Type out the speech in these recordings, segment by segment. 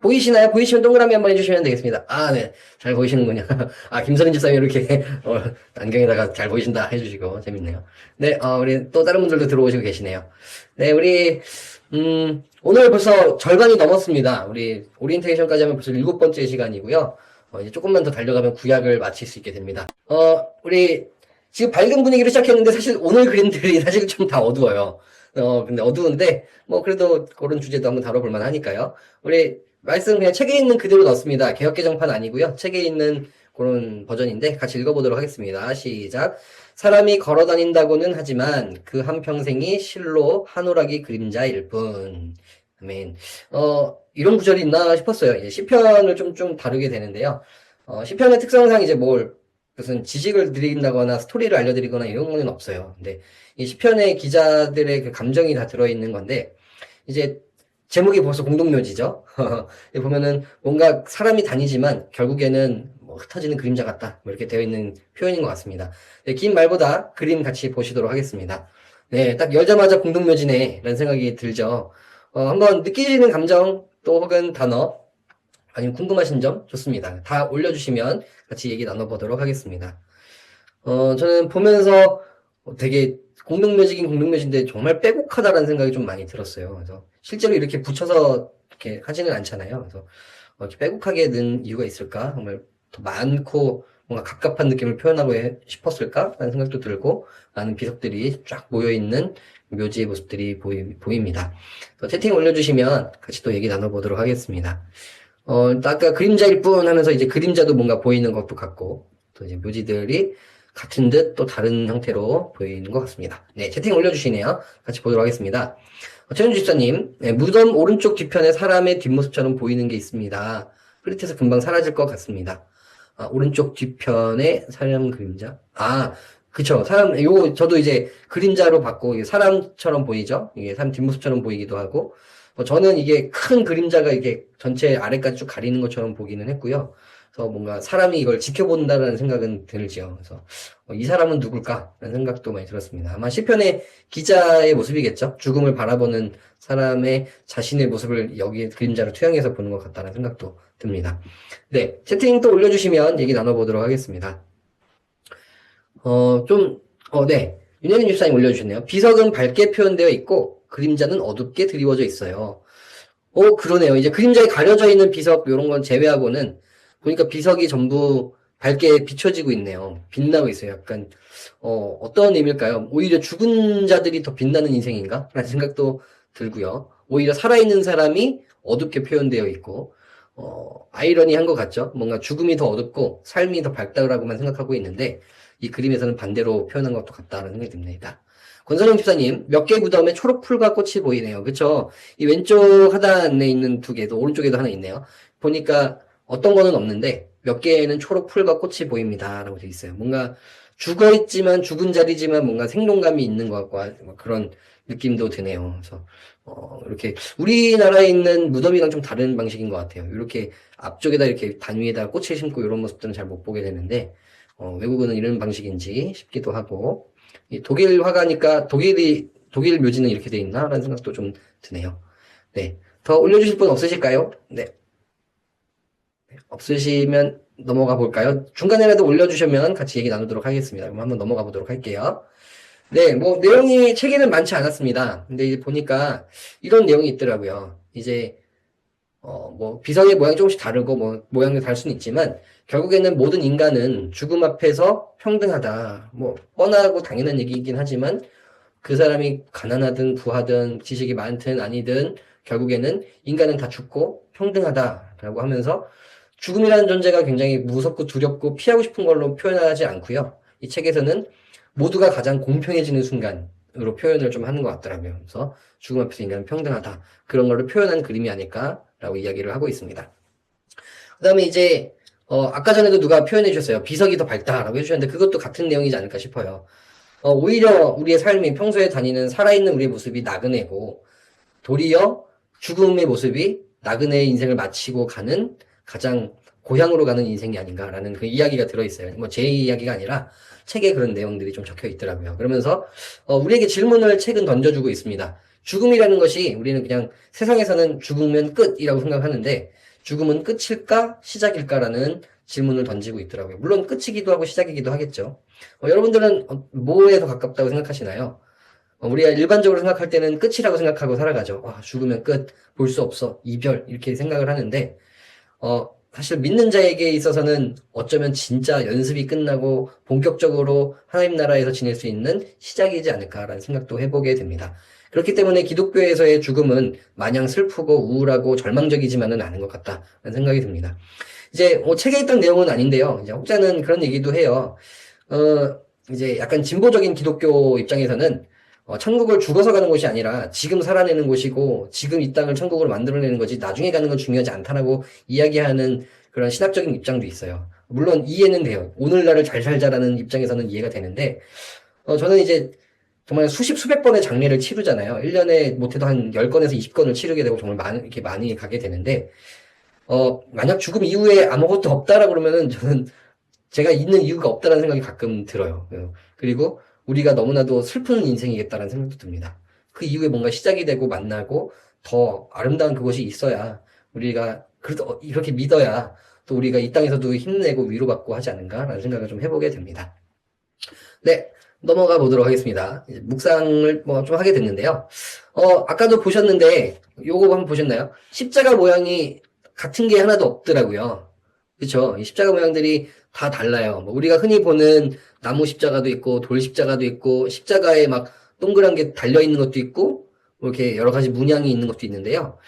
보이시나요? 보이시면 동그라미 한번 해주시면 되겠습니다. 아, 네. 잘 보이시는군요. 아, 김선인 집사님 이렇게, 안경에다가 잘 보이신다 해주시고, 재밌네요. 네, 우리 또 다른 분들도 들어오시고 계시네요. 네, 우리, 오늘 벌써 절반이 넘었습니다. 우리 오리엔테이션까지 하면 벌써 7번째 시간이고요. 이제 조금만 더 달려가면 구약을 마칠 수 있게 됩니다. 우리 지금 밝은 분위기로 시작했는데 사실 오늘 그림들이 사실 좀 다 어두워요. 근데 어두운데 뭐 그래도 그런 주제도 한번 다뤄볼 만하니까요. 우리 말씀 그냥 책에 있는 그대로 넣습니다. 개역개정판 아니고요. 책에 있는 그런 버전인데 같이 읽어보도록 하겠습니다. 시작. 사람이 걸어 다닌다고는 하지만 그 한평생이 실로 한오라기 그림자일 뿐. 아멘. 이런 구절이 있나 싶었어요. 이제 시편을 좀 다루게 되는데요. 시편의 특성상 이제 무슨 지식을 드린다거나 스토리를 알려드리거나 이런 거는 없어요. 근데 이 시편의 기자들의 그 감정이 다 들어있는 건데, 이제 제목이 벌써 공동묘지죠. 보면은 뭔가 사람이 다니지만 결국에는 뭐 흩어지는 그림자 같다. 뭐 이렇게 되어 있는 표현인 것 같습니다. 네, 긴 말보다 그림 같이 보시도록 하겠습니다. 네, 딱 열자마자 공동묘지네. 라는 생각이 들죠. 한번 느끼시는 감정 또 혹은 단어 아니면 궁금하신 점 좋습니다. 다 올려주시면 같이 얘기 나눠보도록 하겠습니다. 저는 보면서 되게 공동묘지긴 공동묘지인데 정말 빼곡하다라는 생각이 좀 많이 들었어요. 그래서 실제로 이렇게 붙여서 이렇게 하지는 않잖아요. 그래서 이렇게 빼곡하게 는 이유가 있을까? 정말 더 많고 뭔가 갑갑한 느낌을 표현하고 싶었을까? 라는 생각도 들고 많은 비석들이 쫙 모여있는 묘지의 모습들이 보입니다. 채팅 올려주시면 같이 또 얘기 나눠보도록 하겠습니다. 아까 그림자일 뿐 하면서 이제 그림자도 뭔가 보이는 것도 같고, 또 이제 묘지들이 같은 듯 또 다른 형태로 보이는 것 같습니다. 네, 채팅 올려주시네요. 같이 보도록 하겠습니다. 최현주 집사님, 네, 무덤 오른쪽 뒤편에 사람의 뒷모습처럼 보이는 게 있습니다. 흐릿해서 금방 사라질 것 같습니다. 오른쪽 뒤편에 사람 그림자? 그쵸. 저도 이제 그림자로 봤고, 이게 사람처럼 보이죠? 이게 사람 뒷모습처럼 보이기도 하고, 저는 이게 큰 그림자가 이게 전체 아래까지 쭉 가리는 것처럼 보기는 했고요. 그래서 뭔가 사람이 이걸 지켜본다는 생각은 들지요. 그래서 이 사람은 누굴까? 라는 생각도 많이 들었습니다. 아마 시편의 기자의 모습이겠죠. 죽음을 바라보는 사람의 자신의 모습을 여기 그림자로 투영해서 보는 것 같다는 생각도 듭니다. 네, 채팅 또 올려주시면 얘기 나눠보도록 하겠습니다. 네. 윤혜린 집사님 올려주셨네요. 비석은 밝게 표현되어 있고 그림자는 어둡게 드리워져 있어요. 그러네요. 이제 그림자에 가려져 있는 비석 이런 건 제외하고는 보니까 비석이 전부 밝게 비춰지고 있네요. 빛나고 있어요. 약간 어떤 의미일까요? 오히려 죽은 자들이 더 빛나는 인생인가? 라는 생각도 들고요. 오히려 살아있는 사람이 어둡게 표현되어 있고 아이러니한 것 같죠? 뭔가 죽음이 더 어둡고 삶이 더 밝다라고만 생각하고 있는데 이 그림에서는 반대로 표현한 것도 같다는 생각이 듭니다. 권선영 집사님, 몇 개 무덤에 초록풀과 꽃이 보이네요. 그쵸? 이 왼쪽 하단에 있는 두 개도, 오른쪽에도 하나 있네요. 보니까 어떤 거는 없는데, 몇 개에는 초록풀과 꽃이 보입니다. 라고 되어 있어요. 뭔가 죽어있지만, 죽은 자리지만 뭔가 생동감이 있는 것 같고, 그런 느낌도 드네요. 그래서, 이렇게, 우리나라에 있는 무덤이랑 좀 다른 방식인 것 같아요. 이렇게 앞쪽에다 이렇게 단위에다 꽃을 심고 이런 모습들은 잘 못 보게 되는데, 외국은 이런 방식인지 싶기도 하고, 독일 화가니까 독일 묘지는 이렇게 돼 있나? 라는 생각도 좀 드네요. 네. 더 올려주실 분 없으실까요? 네. 없으시면 넘어가 볼까요? 중간에라도 올려주시면 같이 얘기 나누도록 하겠습니다. 그럼 한번 넘어가 보도록 할게요. 네, 내용이 책에는 많지 않았습니다. 근데 이제 보니까 이런 내용이 있더라고요. 이제, 비석의 모양이 조금씩 다르고, 모양이 다를 수는 있지만, 결국에는 모든 인간은 죽음 앞에서 평등하다. 뻔하고 당연한 얘기이긴 하지만, 그 사람이 가난하든 부하든 지식이 많든 아니든, 결국에는 인간은 다 죽고 평등하다라고 하면서, 죽음이라는 존재가 굉장히 무섭고 두렵고 피하고 싶은 걸로 표현하지 않고요. 이 책에서는 모두가 가장 공평해지는 순간으로 표현을 좀 하는 것 같더라고요. 그래서 죽음 앞에서 인간은 평등하다. 그런 걸로 표현한 그림이 아닐까라고 이야기를 하고 있습니다. 그 다음에 이제, 아까 전에도 누가 표현해 주셨어요. 비석이 더 밝다라고 해주셨는데 그것도 같은 내용이지 않을까 싶어요. 오히려 우리의 삶이 평소에 다니는 살아있는 우리의 모습이 나그네고, 도리어 죽음의 모습이 나그네의 인생을 마치고 가는 가장 고향으로 가는 인생이 아닌가라는 그 이야기가 들어있어요. 제 이야기가 아니라 책에 그런 내용들이 좀 적혀 있더라고요. 그러면서 우리에게 질문을 책은 던져주고 있습니다. 죽음이라는 것이 우리는 그냥 세상에서는 죽으면 끝이라고 생각하는데 죽음은 끝일까, 시작일까라는 질문을 던지고 있더라고요. 물론 끝이기도 하고 시작이기도 하겠죠. 여러분들은 뭐에 더 가깝다고 생각하시나요? 우리가 일반적으로 생각할 때는 끝이라고 생각하고 살아가죠. 와, 죽으면 끝, 볼 수 없어, 이별, 이렇게 생각을 하는데, 사실 믿는 자에게 있어서는 어쩌면 진짜 연습이 끝나고 본격적으로 하나님 나라에서 지낼 수 있는 시작이지 않을까라는 생각도 해보게 됩니다. 그렇기 때문에 기독교에서의 죽음은 마냥 슬프고 우울하고 절망적이지만은 않은 것 같다라는 생각이 듭니다. 이제 책에 있던 내용은 아닌데요. 이제 혹자는 그런 얘기도 해요. 이제 약간 진보적인 기독교 입장에서는 천국을 죽어서 가는 곳이 아니라 지금 살아내는 곳이고 지금 이 땅을 천국으로 만들어내는 거지 나중에 가는 건 중요하지 않다라고 이야기하는 그런 신학적인 입장도 있어요. 물론 이해는 돼요. 오늘날을 잘 살자라는 입장에서는 이해가 되는데 저는 이제 정말 수십 수백 번의 장례를 치르잖아요. 1년에 못해도 한 10건에서 20건을 치르게 되고 정말 많이 이렇게 많이 가게 되는데 만약 죽음 이후에 아무것도 없다라고 그러면은 저는 제가 있는 이유가 없다는 생각이 가끔 들어요. 그리고 우리가 너무나도 슬픈 인생이겠다는 생각도 듭니다. 그 이후에 뭔가 시작이 되고 만나고 더 아름다운 그것이 있어야 우리가 그래도 이렇게 믿어야 또 우리가 이 땅에서도 힘내고 위로받고 하지 않은가라는 생각을 좀 해보게 됩니다. 네, 넘어가 보도록 하겠습니다. 이제 묵상을 뭐 좀 하게 됐는데요. 아까도 보셨는데 요거 한번 보셨나요? 십자가 모양이 같은 게 하나도 없더라고요. 그쵸? 이 십자가 모양들이 다 달라요. 뭐 우리가 흔히 보는 나무 십자가도 있고 돌 십자가도 있고 십자가에 막 동그란 게 달려 있는 것도 있고 뭐 이렇게 여러 가지 문양이 있는 것도 있는데요.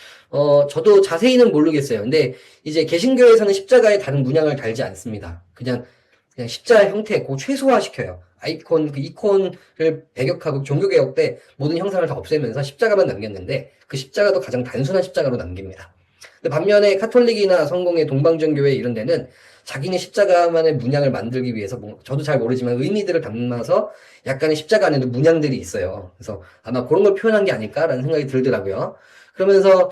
저도 자세히는 모르겠어요. 근데 이제 개신교에서는 십자가에 다른 문양을 달지 않습니다. 그냥 십자가 형태 그 최소화시켜요. 아이콘 그 이콘을 배격하고 종교개혁 때 모든 형상을 다 없애면서 십자가만 남겼는데 그 십자가도 가장 단순한 십자가로 남깁니다. 근데 반면에 카톨릭이나 성공회, 동방정교회 이런 데는 자기네 십자가만의 문양을 만들기 위해서 저도 잘 모르지만 의미들을 담아서 약간의 십자가 안에도 문양들이 있어요. 그래서 아마 그런 걸 표현한 게 아닐까라는 생각이 들더라고요. 그러면서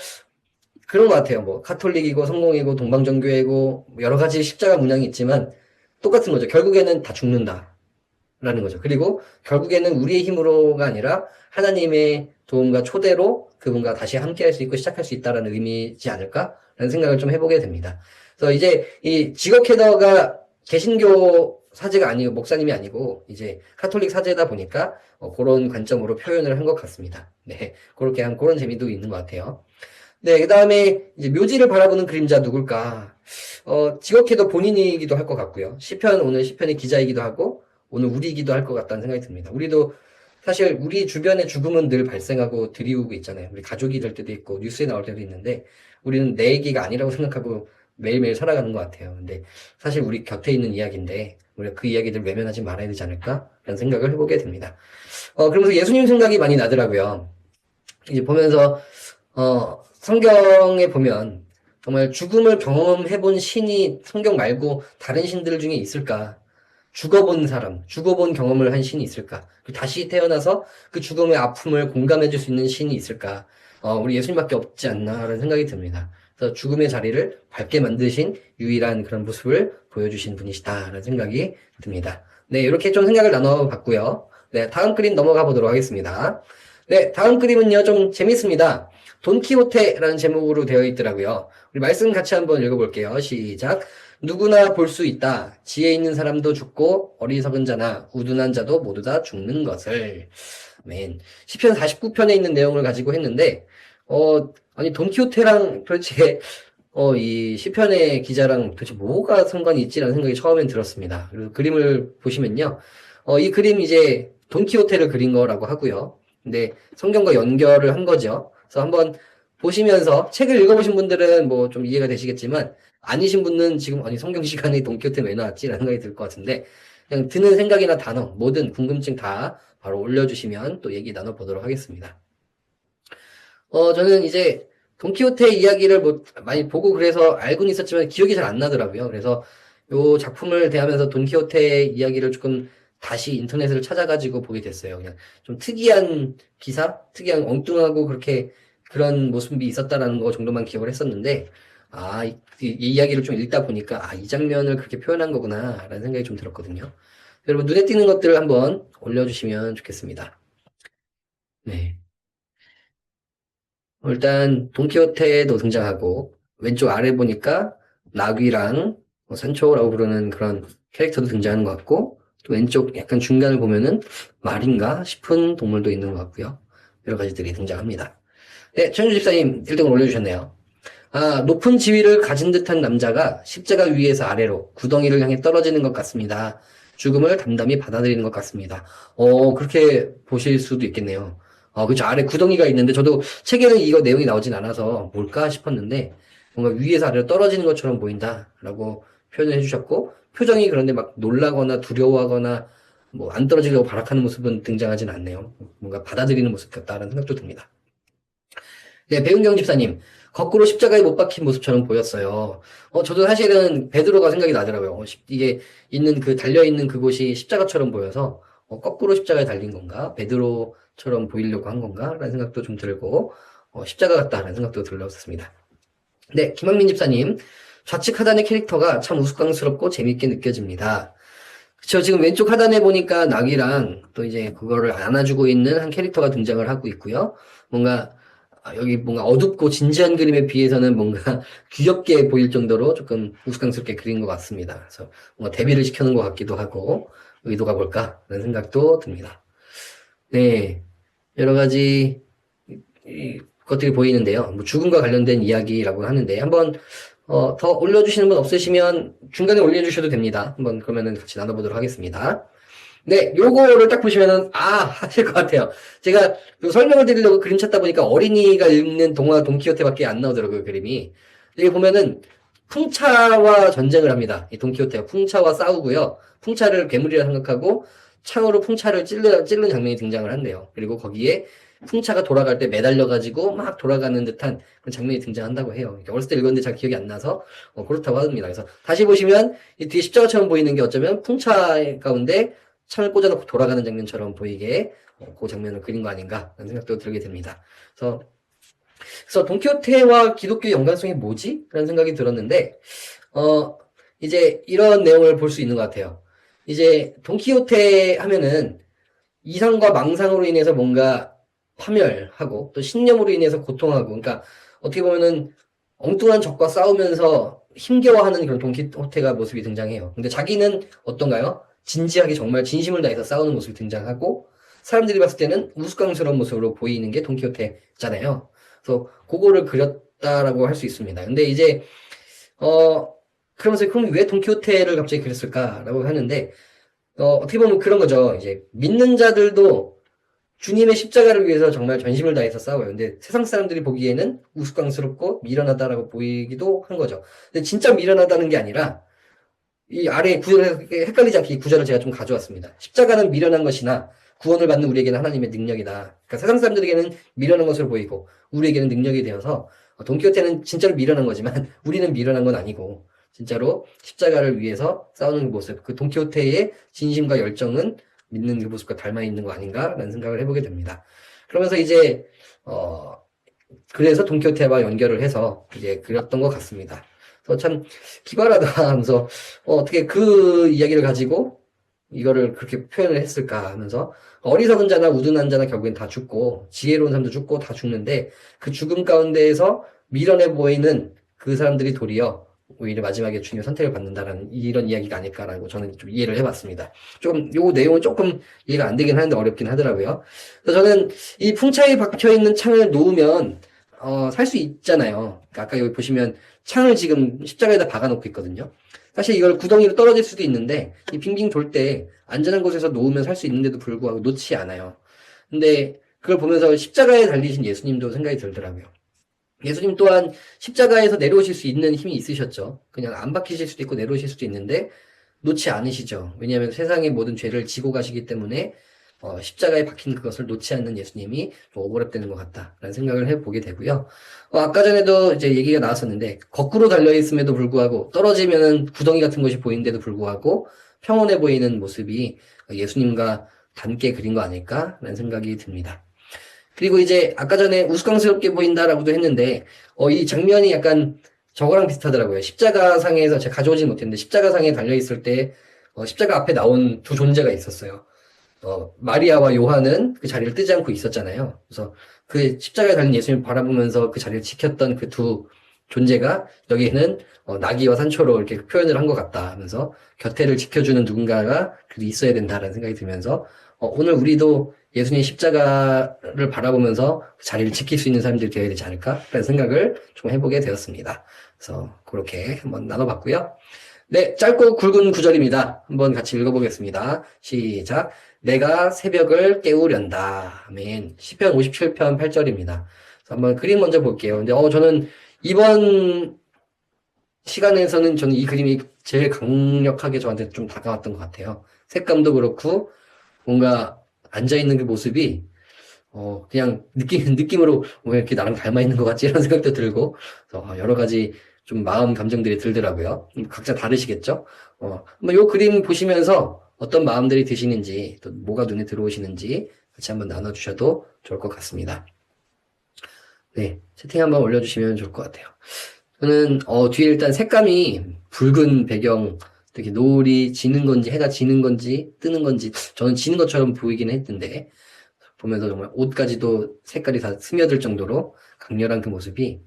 그런 것 같아요. 뭐 카톨릭이고 성공이고 동방정교회고 여러 가지 십자가 문양이 있지만 똑같은 거죠. 결국에는 다 죽는다라는 거죠. 그리고 결국에는 우리의 힘으로가 아니라 하나님의 도움과 초대로 그분과 다시 함께할 수 있고 시작할 수 있다라는 의미지 않을까라는 생각을 좀 해보게 됩니다. 그래서 이제 이 지거 캐더가 개신교 사제가 아니고 목사님이 아니고 이제 카톨릭 사제다 보니까 그런 관점으로 표현을 한 것 같습니다. 네, 그렇게 한 그런 재미도 있는 것 같아요. 네, 그 다음에 이제 묘지를 바라보는 그림자 누굴까? 지극히도 본인이기도 할 것 같고요. 오늘 시편의 기자이기도 하고, 오늘 우리이기도 할 것 같다는 생각이 듭니다. 우리도 사실 우리 주변에 죽음은 늘 발생하고 드리우고 있잖아요. 우리 가족이 될 때도 있고, 뉴스에 나올 때도 있는데, 우리는 내 얘기가 아니라고 생각하고 매일매일 살아가는 것 같아요. 근데 사실 우리 곁에 있는 이야기인데, 우리가 그 이야기들 외면하지 말아야 되지 않을까? 라는 생각을 해보게 됩니다. 그러면서 예수님 생각이 많이 나더라고요. 이제 보면서, 성경에 보면 정말 죽음을 경험해본 신이 성경 말고 다른 신들 중에 있을까? 죽어본 사람, 죽어본 경험을 한 신이 있을까? 다시 태어나서 그 죽음의 아픔을 공감해줄 수 있는 신이 있을까? 우리 예수님밖에 없지 않나라는 생각이 듭니다. 그래서 죽음의 자리를 밝게 만드신 유일한 그런 모습을 보여주신 분이시다라는 생각이 듭니다. 네, 이렇게 좀 생각을 나눠봤고요. 네, 다음 그림 넘어가 보도록 하겠습니다. 네, 다음 그림은요, 좀 재밌습니다. 돈키호테라는 제목으로 되어 있더라고요. 우리 말씀 같이 한번 읽어볼게요. 시작. 누구나 볼 수 있다. 지혜 있는 사람도 죽고 어리석은 자나 우둔한 자도 모두 다 죽는 것을. 아멘. 시편 49편에 있는 내용을 가지고 했는데 아니 돈키호테랑 도대체 이 시편의 기자랑 도대체 뭐가 상관이 있지라는 생각이 처음엔 들었습니다. 그리고 그림을 보시면요. 이 그림 이제 돈키호테를 그린 거라고 하고요. 근데 성경과 연결을 한 거죠. 그래서 한번 보시면서 책을 읽어보신 분들은 뭐 좀 이해가 되시겠지만 아니신 분은 지금 아니 성경 시간에 돈키호테 왜 나왔지라는 생각이 들 것 같은데 그냥 드는 생각이나 단어 뭐든 궁금증 다 바로 올려주시면 또 얘기 나눠보도록 하겠습니다. 저는 이제 돈키호테 이야기를 뭐 많이 보고 그래서 알고는 있었지만 기억이 잘 안 나더라고요. 그래서 요 작품을 대하면서 돈키호테 이야기를 조금 다시 인터넷을 찾아가지고 보게 됐어요. 그냥 좀 특이한 기사, 특이한 엉뚱하고 그렇게 그런 모습이 있었다라는 거 정도만 기억을 했었는데, 이 이야기를 좀 읽다 보니까, 이 장면을 그렇게 표현한 거구나, 라는 생각이 좀 들었거든요. 여러분, 눈에 띄는 것들을 한번 올려주시면 좋겠습니다. 네. 일단, 돈키호테도 등장하고, 왼쪽 아래 보니까 나귀랑 산초라고 부르는 그런 캐릭터도 등장하는 것 같고, 또 왼쪽 약간 중간을 보면은 말인가 싶은 동물도 있는 것 같고요. 여러 가지들이 등장합니다. 네, 천주 집사님 1등을 올려주셨네요. 아, 높은 지위를 가진 듯한 남자가 십자가 위에서 아래로 구덩이를 향해 떨어지는 것 같습니다. 죽음을 담담히 받아들이는 것 같습니다. 그렇게 보실 수도 있겠네요. 그죠. 아래 구덩이가 있는데 저도 책에는 이거 내용이 나오진 않아서 뭘까 싶었는데 뭔가 위에서 아래로 떨어지는 것처럼 보인다라고 표현을 해주셨고 표정이 그런데 막 놀라거나 두려워하거나 뭐 안 떨어지려고 발악하는 모습은 등장하진 않네요. 뭔가 받아들이는 모습 같다라는 생각도 듭니다. 네, 배은경 집사님. 거꾸로 십자가에 못 박힌 모습처럼 보였어요. 저도 사실은 베드로가 생각이 나더라고요. 이게 달려있는 그곳이 십자가처럼 보여서, 거꾸로 십자가에 달린 건가? 베드로처럼 보이려고 한 건가? 라는 생각도 좀 들고, 십자가 같다라는 생각도 들었습니다. 네, 김학민 집사님. 좌측 하단의 캐릭터가 참 우스꽝스럽고 재밌게 느껴집니다. 그쵸, 지금 왼쪽 하단에 보니까 낙이랑 또 이제 그거를 안아주고 있는 한 캐릭터가 등장을 하고 있고요. 뭔가 여기 뭔가 어둡고 진지한 그림에 비해서는 뭔가 귀엽게 보일 정도로 조금 우스꽝스럽게 그린 것 같습니다. 그래서 뭔가 대비를 시켜놓은 것 같기도 하고 의도가 뭘까라는 생각도 듭니다. 네, 여러 가지 것들이 보이는데요. 뭐 죽음과 관련된 이야기라고 하는데 한번 더 올려주시는 분 없으시면 중간에 올려주셔도 됩니다. 한번 그러면은 같이 나눠보도록 하겠습니다. 네, 요거를 딱 보시면은, 하실 것 같아요. 제가 설명을 드리려고 그림 찾다 보니까 어린이가 읽는 동화 돈키호테밖에 안 나오더라고요, 그림이. 여기 보면은, 풍차와 전쟁을 합니다. 이 돈키호테가 풍차와 싸우고요. 풍차를 괴물이라 생각하고, 창으로 풍차를 찌르는 장면이 등장을 한대요. 그리고 거기에 풍차가 돌아갈 때 매달려가지고 막 돌아가는 듯한 그런 장면이 등장한다고 해요. 어렸을 때 읽었는데 잘 기억이 안 나서 그렇다고 합니다. 그래서 다시 보시면 이 뒤에 십자가처럼 보이는 게 어쩌면 풍차 가운데 창을 꽂아놓고 돌아가는 장면처럼 보이게 그 장면을 그린 거 아닌가 라는 생각도 들게 됩니다. 그래서 돈키호테와 기독교의 연관성이 뭐지? 라는 생각이 들었는데 이제 이런 내용을 볼 수 있는 것 같아요. 이제 돈키호테 하면은 이상과 망상으로 인해서 뭔가 파멸하고 또 신념으로 인해서 고통하고 그러니까 어떻게 보면은 엉뚱한 적과 싸우면서 힘겨워하는 그런 돈키호테가 모습이 등장해요. 근데 자기는 어떤가요? 진지하게 정말 진심을 다해서 싸우는 모습이 등장하고 사람들이 봤을 때는 우스꽝스러운 모습으로 보이는 게 돈키호테잖아요. 그래서 그거를 그렸다라고 할 수 있습니다. 근데 이제 그러면서 그럼 왜 돈키호테를 갑자기 그렸을까라고 하는데 어떻게 보면 그런 거죠. 이제 믿는 자들도 주님의 십자가를 위해서 정말 전심을 다해서 싸워요. 근데 세상 사람들이 보기에는 우스꽝스럽고 미련하다라고 보이기도 한 거죠. 근데 진짜 미련하다는 게 아니라 이 아래 구절에 헷갈리지 않게 이 구절을 제가 좀 가져왔습니다. 십자가는 미련한 것이나 구원을 받는 우리에게는 하나님의 능력이다. 그러니까 세상 사람들에게는 미련한 것으로 보이고 우리에게는 능력이 되어서 돈키호테는 진짜로 미련한 거지만 우리는 미련한 건 아니고 진짜로 십자가를 위해서 싸우는 모습, 그 돈키호테의 진심과 열정은 믿는 그 모습과 닮아 있는 거 아닌가라는 생각을 해보게 됩니다. 그러면서 이제 그래서 돈키호테와 연결을 해서 이제 그렸던 것 같습니다. 그래서 참 기발하다 하면서 어떻게 그 이야기를 가지고 이거를 그렇게 표현을 했을까 하면서 어리석은 자나 우둔한 자나 결국엔 다 죽고 지혜로운 사람도 죽고 다 죽는데 그 죽음 가운데에서 미련해 보이는 그 사람들이 도리어 오히려 마지막에 주님의 선택을 받는다라는 이런 이야기가 아닐까라고 저는 좀 이해를 해봤습니다. 조금 요 내용은 조금 이해가 안 되긴 하는데 어렵긴 하더라고요. 그래서 저는 이 풍차에 박혀 있는 창을 놓으면 살 수 있잖아요. 그러니까 아까 여기 보시면 창을 지금 십자가에다 박아놓고 있거든요. 사실 이걸 구덩이로 떨어질 수도 있는데 이 빙빙 돌 때 안전한 곳에서 놓으면 살 수 있는데도 불구하고 놓지 않아요. 근데 그걸 보면서 십자가에 달리신 예수님도 생각이 들더라고요. 예수님 또한 십자가에서 내려오실 수 있는 힘이 있으셨죠. 그냥 안 박히실 수도 있고 내려오실 수도 있는데 놓지 않으시죠. 왜냐하면 세상의 모든 죄를 지고 가시기 때문에 십자가에 박힌 그것을 놓지 않는 예수님이 좀 오버랩되는 것 같다라는 생각을 해보게 되고요. 아까 전에도 이제 얘기가 나왔었는데 거꾸로 달려있음에도 불구하고 떨어지면은 구덩이 같은 것이 보이는데도 불구하고 평온해 보이는 모습이 예수님과 닮게 그린 거 아닐까라는 생각이 듭니다. 그리고 이제 아까 전에 우스꽝스럽게 보인다라고도 했는데 이 장면이 약간 저거랑 비슷하더라고요. 십자가상에서 제가 가져오진 못했는데 십자가상에 달려있을 때 십자가 앞에 나온 두 존재가 있었어요. 마리아와 요한은 그 자리를 뜨지 않고 있었잖아요. 그래서 그 십자가에 달린 예수님을 바라보면서 그 자리를 지켰던 그 두 존재가 여기에는 나귀와 산초로 이렇게 표현을 한 것 같다 하면서 곁에를 지켜주는 누군가가 있어야 된다라는 생각이 들면서 오늘 우리도 예수님의 십자가를 바라보면서 그 자리를 지킬 수 있는 사람들이 되어야 되지 않을까라는 생각을 좀 해보게 되었습니다. 그래서 그렇게 한번 나눠봤고요. 네, 짧고 굵은 구절입니다. 한번 같이 읽어보겠습니다. 시작. 내가 새벽을 깨우련다. 아멘. 시편 57편 8절입니다. 한번 그림 먼저 볼게요. 근데 저는 이번 시간에서는 저는 이 그림이 제일 강력하게 저한테 좀 다가왔던 것 같아요. 색감도 그렇고 뭔가 앉아있는 그 모습이 그냥 느낌으로 왜 이렇게 나랑 닮아 있는 것 같지? 이런 생각도 들고 여러 가지 좀 마음 감정들이 들더라고요. 각자 다르시겠죠? 한번 요 그림 보시면서 어떤 마음들이 드시는지 또 뭐가 눈에 들어오시는지 같이 한번 나눠주셔도 좋을 것 같습니다. 네, 채팅 한번 올려주시면 좋을 것 같아요. 저는 뒤에 일단 색감이 붉은 배경, 되게 노을이 지는 건지 해가 지는 건지 뜨는 건지 저는 지는 것처럼 보이긴 했는데 보면서 정말 옷까지도 색깔이 다 스며들 정도로 강렬한 그 모습이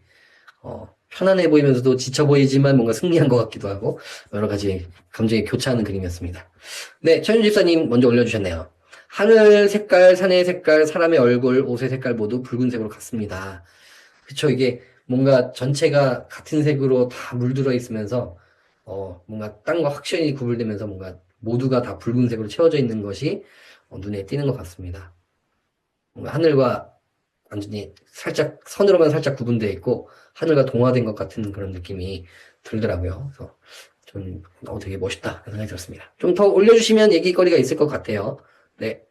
편안해 보이면서도 지쳐 보이지만 뭔가 승리한 것 같기도 하고 여러 가지 감정이 교차하는 그림이었습니다. 네, 최윤 집사님 먼저 올려주셨네요. 하늘 색깔, 산의 색깔, 사람의 얼굴, 옷의 색깔 모두 붉은색으로 같습니다. 그쵸, 이게 뭔가 전체가 같은 색으로 다 물들어 있으면서 뭔가 땅과 확실히 구분되면서 뭔가 모두가 다 붉은색으로 채워져 있는 것이 눈에 띄는 것 같습니다. 뭔가 하늘과 완전히 살짝 선으로만 살짝 구분되어 있고 하늘과 동화된 것 같은 그런 느낌이 들더라고요. 그래서 좀 되게 멋있다 생각이 들었습니다. 좀 더 올려주시면 얘기거리가 있을 것 같아요. 네.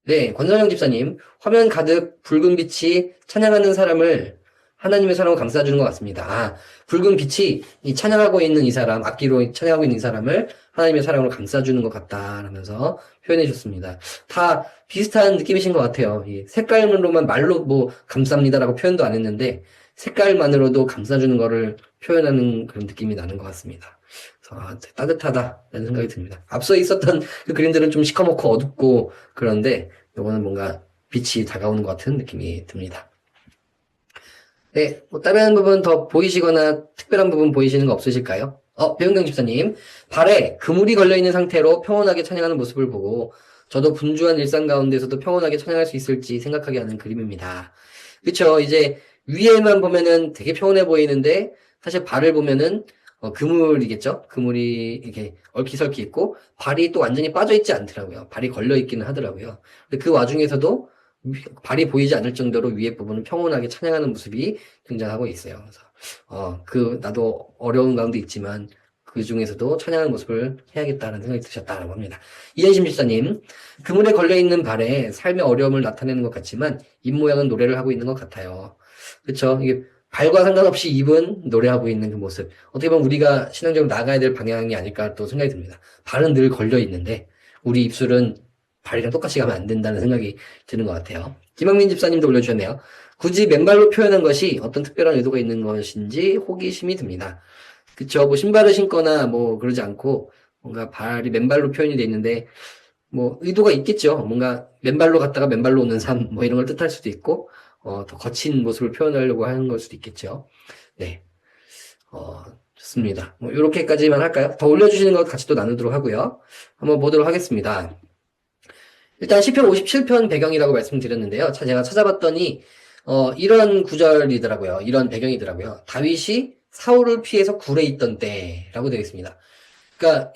네, 권선영 집사님, 화면 가득 붉은 빛이 찬양하는 사람을 하나님의 사랑으로 감싸주는 것 같습니다. 붉은 빛이 이 찬양하고 있는 이 사람, 악기로 찬양하고 있는 이 사람을 하나님의 사랑으로 감싸주는 것 같다라면서 표현해 줬습니다. 다 비슷한 느낌이신 것 같아요. 이 색깔만으로만 말로 뭐 감쌉니다라고 표현도 안 했는데 색깔만으로도 감싸주는 거를 표현하는 그런 느낌이 나는 것 같습니다. 따뜻하다라는 생각이 듭니다. 앞서 있었던 그 그림들은 좀 시커멓고 어둡고 그런데 이거는 뭔가 빛이 다가오는 것 같은 느낌이 듭니다. 네, 뭐 다른 부분 더 보이시거나 특별한 부분 보이시는 거 없으실까요? 배은경 집사님, 발에 그물이 걸려있는 상태로 평온하게 찬양하는 모습을 보고 저도 분주한 일상 가운데서도 평온하게 찬양할 수 있을지 생각하게 하는 그림입니다. 그쵸? 이제 위에만 보면은 되게 평온해 보이는데 사실 발을 보면은 그물이겠죠? 그물이 이렇게 얽히설키 있고 발이 또 완전히 빠져있지 않더라고요. 발이 걸려있기는 하더라고요. 근데 그 와중에서도 발이 보이지 않을 정도로 위에 부분은 평온하게 찬양하는 모습이 등장하고 있어요. 그래서 나도 어려운 가운데 있지만 그 중에서도 찬양하는 모습을 해야겠다는 생각이 드셨다라고 합니다. 이현심 집사님, 그물에 걸려있는 발에 삶의 어려움을 나타내는 것 같지만 입모양은 노래를 하고 있는 것 같아요. 그렇죠? 이게 발과 상관없이 입은 노래하고 있는 그 모습. 어떻게 보면 우리가 신앙적으로 나가야 될 방향이 아닐까 또 생각이 듭니다. 발은 늘 걸려 있는데 우리 입술은 발이랑 똑같이 가면 안 된다는 생각이 드는 것 같아요. 김학민 집사님도 올려주셨네요. 굳이 맨발로 표현한 것이 어떤 특별한 의도가 있는 것인지 호기심이 듭니다. 그쵸? 뭐 신발을 신거나 뭐 그러지 않고 뭔가 발이 맨발로 표현이 돼 있는데 뭐 의도가 있겠죠. 뭔가 맨발로 갔다가 맨발로 오는 삶 뭐 이런 걸 뜻할 수도 있고 더 거친 모습을 표현하려고 하는 걸 수도 있겠죠. 네. 좋습니다. 뭐 요렇게까지만 할까요? 더 올려주시는 것 같이 또 나누도록 하고요. 한번 보도록 하겠습니다. 일단 시편 57편 배경이라고 말씀드렸는데요. 제가 찾아봤더니 이런 구절이더라고요. 이런 배경이더라고요. 다윗이 사울을 피해서 굴에 있던 때라고 되어 있습니다. 그러니까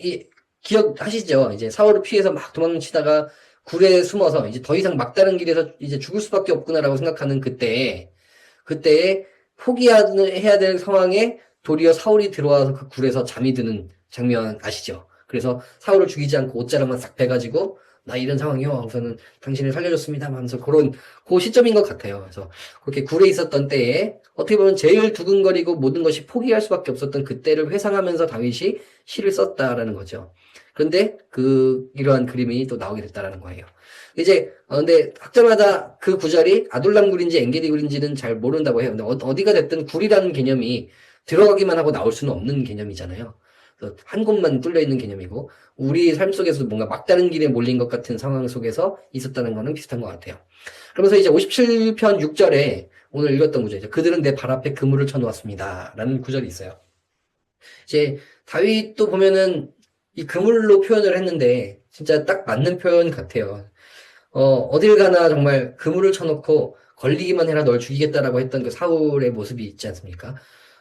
기억하시죠? 이제 사울을 피해서 막 도망치다가 굴에 숨어서 이제 더 이상 막다른 길에서 이제 죽을 수밖에 없구나라고 생각하는 그때에 포기해야 될 상황에 도리어 사울이 들어와서 그 굴에서 잠이 드는 장면 아시죠? 그래서 사울을 죽이지 않고 옷자락만 싹 빼가지고 나 이런 상황이요. 우선은 당신을 살려줬습니다. 하면서 그 시점인 것 같아요. 그래서 그렇게 굴에 있었던 때에 어떻게 보면 제일 두근거리고 모든 것이 포기할 수밖에 없었던 그때를 회상하면서 다윗이 시를 썼다라는 거죠. 그런데 이러한 그림이 또 나오게 됐다라는 거예요. 이제 근데 학자마다 그 구절이 아둘람 굴인지 엔게디 굴인지는 잘 모른다고 해요. 근데 어디가 됐든 굴이라는 개념이 들어가기만 하고 나올 수는 없는 개념이잖아요. 한 곳만 뚫려 있는 개념이고 우리 삶 속에서도 뭔가 막다른 길에 몰린 것 같은 상황 속에서 있었다는 거는 비슷한 것 같아요. 그러면서 이제 57편 6절에 오늘 읽었던 구절이죠. 그들은 내 발 앞에 그물을 쳐놓았습니다. 라는 구절이 있어요. 이제 다윗도 보면은 이 그물로 표현을 했는데 진짜 딱 맞는 표현 같아요. 어딜 가나 정말 그물을 쳐놓고 걸리기만 해라 널 죽이겠다라고 했던 그 사울의 모습이 있지 않습니까?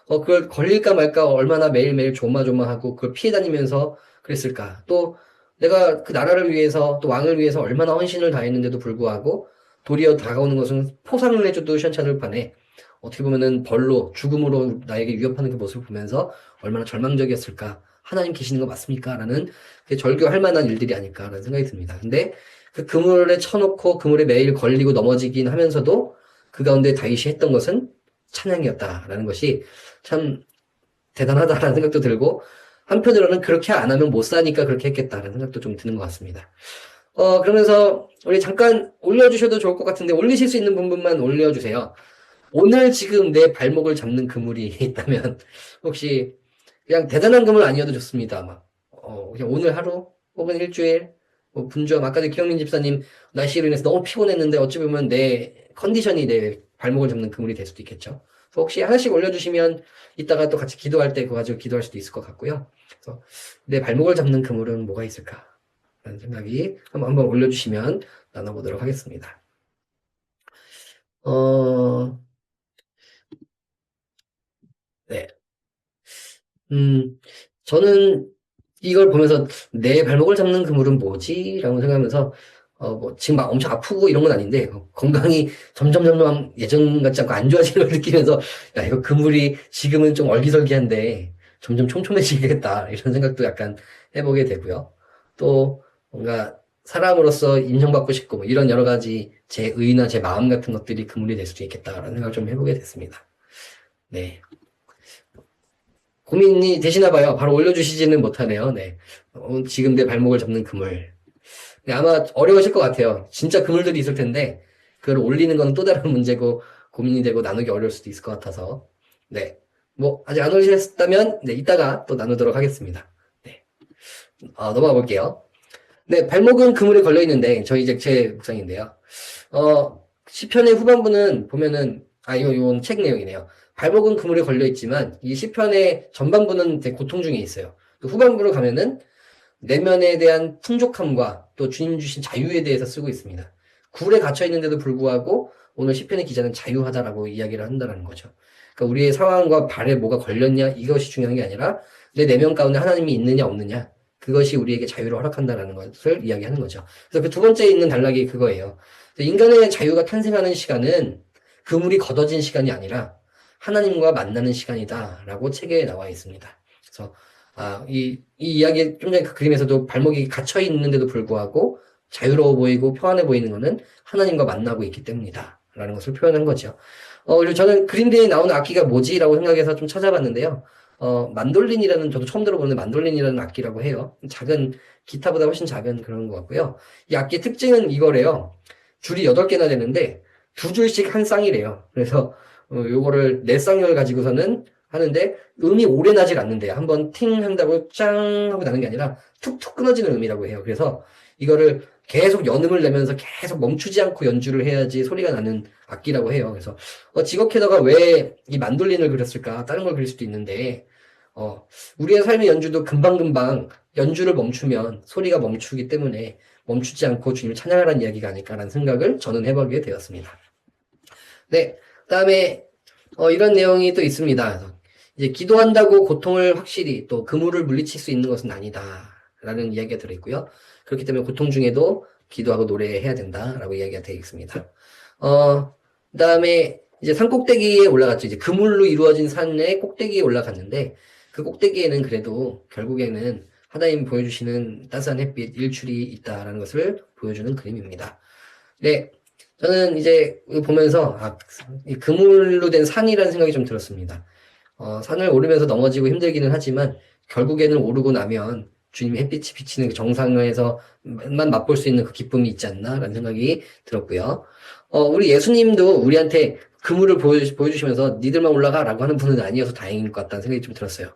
그걸 걸릴까 말까 얼마나 매일매일 조마조마하고 그걸 피해 다니면서 그랬을까. 또 내가 그 나라를 위해서 또 왕을 위해서 얼마나 헌신을 다했는데도 불구하고 도리어 다가오는 것은 포상을 해줘도 시원찮을 판에 어떻게 보면은 벌로 죽음으로 나에게 위협하는 그 모습을 보면서 얼마나 절망적이었을까. 하나님 계시는 거 맞습니까? 라는 절규할 만한 일들이 아닐까라는 생각이 듭니다. 근데 그 그물에 쳐놓고 그물에 매일 걸리고 넘어지긴 하면서도 그 가운데 다윗이 했던 것은 찬양이었다라는 것이 참 대단하다라는 생각도 들고 한편으로는 그렇게 안 하면 못 사니까 그렇게 했겠다라는 생각도 좀 드는 것 같습니다. 그러면서 우리 잠깐 올려주셔도 좋을 것 같은데 올리실 수 있는 부분만 올려주세요. 오늘 지금 내 발목을 잡는 그물이 있다면 혹시 그냥 대단한 그물 아니어도 좋습니다. 그냥 오늘 하루 혹은 일주일 분주함 아까도 기영민 집사님 날씨로 인해서 너무 피곤했는데 어찌 보면 내 컨디션이 내 발목을 잡는 그물이 될 수도 있겠죠. 그래서 혹시 하나씩 올려주시면 이따가 또 같이 기도할 때 그거 가지고 기도할 수도 있을 것 같고요. 그래서 내 발목을 잡는 그물은 뭐가 있을까? 라는 생각이 한번 올려주시면 나눠보도록 하겠습니다. 네. 저는 이걸 보면서 내 발목을 잡는 그물은 뭐지? 라고 생각하면서, 지금 막 엄청 아프고 이런 건 아닌데, 건강이 점점 예전 같지 않고 안 좋아지는 걸 느끼면서, 야, 이거 그물이 지금은 좀 얼기설기한데, 점점 촘촘해지겠다. 이런 생각도 약간 해보게 되고요. 또, 뭔가, 사람으로서 인정받고 싶고, 뭐 이런 여러 가지 제 의나 제 마음 같은 것들이 그물이 될 수도 있겠다라는 생각을 좀 해보게 됐습니다. 네. 고민이 되시나 봐요. 바로 올려주시지는 못하네요. 네. 지금 내 발목을 잡는 그물. 네, 아마 어려우실 것 같아요. 진짜 그물들이 있을 텐데, 그걸 올리는 건 또 다른 문제고, 고민이 되고 나누기 어려울 수도 있을 것 같아서. 네. 아직 안 올리셨다면, 네, 이따가 또 나누도록 하겠습니다. 네. 넘어가 볼게요. 네, 발목은 그물에 걸려 있는데, 저희 이제 제 묵상인데요. 시편의 후반부는 보면은, 이건 책 내용이네요. 발목은 그물에 걸려 있지만 이 시편의 전반부는 되게 고통 중에 있어요. 또 후반부로 가면은 내면에 대한 풍족함과 또 주님 주신 자유에 대해서 쓰고 있습니다. 굴에 갇혀 있는데도 불구하고 오늘 시편의 기자는 자유하다라고 이야기를 한다는 거죠. 그러니까 우리의 상황과 발에 뭐가 걸렸냐 이것이 중요한 게 아니라 내 내면 가운데 하나님이 있느냐 없느냐 그것이 우리에게 자유를 허락한다라는 것을 이야기하는 거죠. 그래서 그 두 번째 있는 단락이 그거예요. 인간의 자유가 탄생하는 시간은 그물이 걷어진 시간이 아니라 하나님과 만나는 시간이다라고 책에 나와 있습니다. 그래서 이 이야기 좀 전에 그 그림에서도 발목이 갇혀 있는데도 불구하고 자유로워 보이고 평안해 보이는 것은 하나님과 만나고 있기 때문이다. 라는 것을 표현한 거죠. 그리고 저는 그림대에 나오는 악기가 뭐지라고 생각해서 좀 찾아봤는데요. 만돌린이라는, 저도 처음 들어보는 만돌린이라는 악기라고 해요. 작은, 기타보다 훨씬 작은 그런 것 같고요. 이 악기의 특징은 이거래요. 줄이 8개나 되는데, 2줄씩 한 쌍이래요. 그래서, 요거를 4쌍을 가지고서는 하는데, 음이 오래 나질 않는데요. 한번 팅 한다고 짱 하고 나는 게 아니라, 툭툭 끊어지는 음이라고 해요. 그래서, 이거를 계속 연음을 내면서 계속 멈추지 않고 연주를 해야지 소리가 나는 악기라고 해요. 그래서 지거 캐더가 왜 이 만돌린을 그렸을까? 다른 걸 그릴 수도 있는데 우리의 삶의 연주도 금방금방 연주를 멈추면 소리가 멈추기 때문에 멈추지 않고 주님을 찬양하라는 이야기가 아닐까라는 생각을 저는 해보게 되었습니다. 네, 그다음에 이런 내용이 또 있습니다. 이제 기도한다고 고통을 확실히 또 그물을 물리칠 수 있는 것은 아니다라는 이야기가 들어있고요. 그렇기 때문에 고통 중에도 기도하고 노래해야 된다라고 이야기가 되어 있습니다. 그다음에 이제 산 꼭대기에 올라갔죠. 이제 그물로 이루어진 산의 꼭대기에 올라갔는데 그 꼭대기에는 그래도 결국에는 하나님 보여주시는 따스한 햇빛 일출이 있다라는 것을 보여주는 그림입니다. 네, 저는 이제 보면서 이 그물로 된 산이라는 생각이 좀 들었습니다. 산을 오르면서 넘어지고 힘들기는 하지만 결국에는 오르고 나면 주님의 햇빛이 비치는 그 정상에서만 맛볼 수 있는 그 기쁨이 있지 않나라는 생각이 들었고요. 우리 예수님도 우리한테 그물을 보여주시면서 니들만 올라가라고 하는 분은 아니어서 다행인 것 같다는 생각이 좀 들었어요.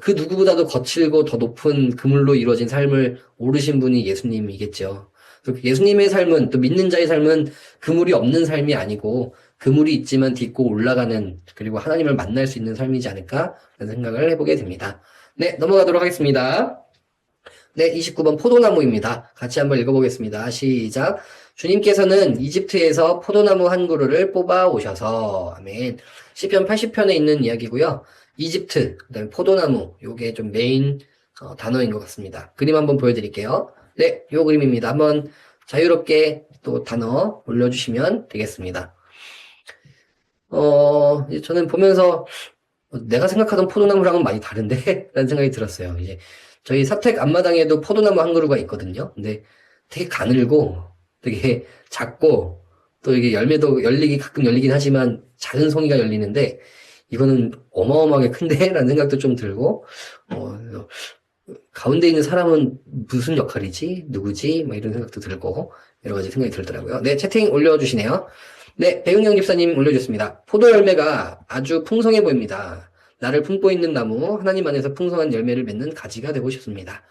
그 누구보다도 거칠고 더 높은 그물로 이루어진 삶을 오르신 분이 예수님이겠죠. 예수님의 삶은 또 믿는 자의 삶은 그물이 없는 삶이 아니고 그물이 있지만 딛고 올라가는, 그리고 하나님을 만날 수 있는 삶이지 않을까 라는 생각을 해보게 됩니다. 네, 넘어가도록 하겠습니다. 네, 29번 포도나무입니다. 같이 한번 읽어보겠습니다. 시작. 주님께서는 이집트에서 포도나무 한 그루를 뽑아 오셔서, 아멘. 시편 80편에 있는 이야기고요. 이집트, 그다음에 포도나무, 요게 좀 메인 단어인 것 같습니다. 그림 한번 보여드릴게요. 네, 요 그림입니다. 한번 자유롭게 또 단어 올려주시면 되겠습니다. 저는 보면서 내가 생각하던 포도나무랑은 많이 다른데? 라는 생각이 들었어요. 이제 저희 사택 앞마당에도 포도나무 한 그루가 있거든요. 근데 되게 가늘고 되게 작고 또 이게 열매도 가끔 열리긴 하지만 작은 송이가 열리는데 이거는 어마어마하게 큰데? 라는 생각도 좀 들고 그래서 가운데 있는 사람은 무슨 역할이지? 누구지? 뭐 이런 생각도 들고 여러 가지 생각이 들더라고요. 네, 채팅 올려주시네요. 네, 배은경 집사님 올려주셨습니다. 포도 열매가 아주 풍성해 보입니다. 나를 품고 있는 나무, 하나님 안에서 풍성한 열매를 맺는 가지가 되고 싶습니다.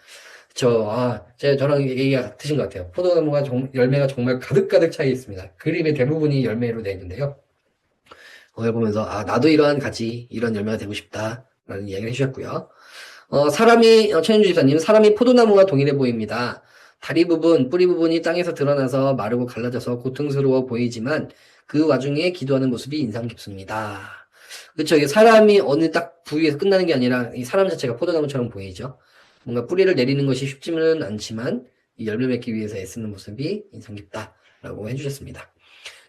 저랑 얘기가 같으신 것 같아요. 포도나무가 열매가 정말 가득가득 차여 있습니다. 그림의 대부분이 열매로 되어 있는데요. 그걸 보면서, 나도 이러한 가지, 이런 열매가 되고 싶다. 라는 이야기를 해주셨고요. 최현주 집사님, 사람이 포도나무와 동일해 보입니다. 다리 부분, 뿌리 부분이 땅에서 드러나서 마르고 갈라져서 고통스러워 보이지만 그 와중에 기도하는 모습이 인상 깊습니다. 그렇죠. 이게 사람이 어느 딱 부위에서 끝나는 게 아니라 이 사람 자체가 포도나무처럼 보이죠. 뭔가 뿌리를 내리는 것이 쉽지는 않지만 이 열매 맺기 위해서 애쓰는 모습이 인상 깊다라고 해주셨습니다.